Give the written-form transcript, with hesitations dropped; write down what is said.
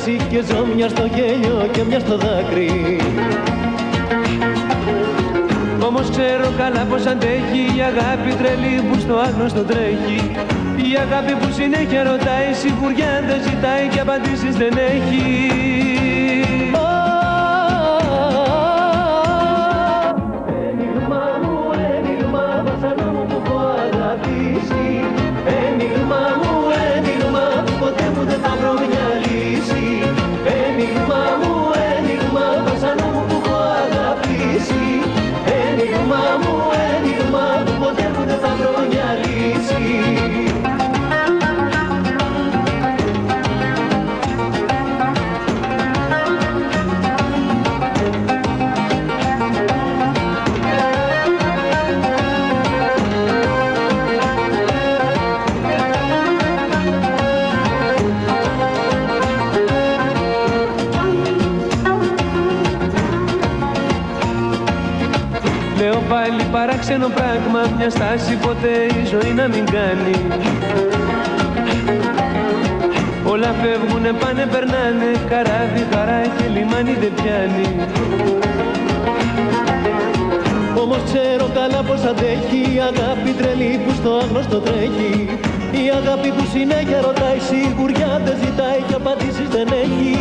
χάσει και ζω μια στο γέλιο και μια στο δάκρυ. Όμως ξέρω καλά πως αντέχει η αγάπη τρελή που στο άγνωστο τρέχει. Η αγάπη που συνέχεια ρωτάει, σιγουριά δεν ζητάει και απαντήσεις δεν έχει. Ένιγμα μου, ένιγμα, βασανό μου που έχω αγαπήσει. Ένιγμα μου, ένιγμα, ποτέ μου δεν θα βρω μια λύση. Ένιγμα μου, ένιγμα, βασανό μου που έχω αγαπήσει. Ένιγμα μου, ένιγμα, ποτέ μου δεν θα βρω μια λύση. Λέω πάλι παράξενο πράγμα, μια στάση ποτέ η ζωή να μην κάνει. Όλα φεύγουνε, πάνε, περνάνε, καράβι, χαρά και λιμάνι δεν πιάνει. Όμως ξέρω καλά πως αντέχει η αγάπη τρελή που στο άγνωστο τρέχει. Η αγάπη που συνέχεια ρωτάει, σιγουριά δεν ζητάει και απαντήσεις δεν έχει.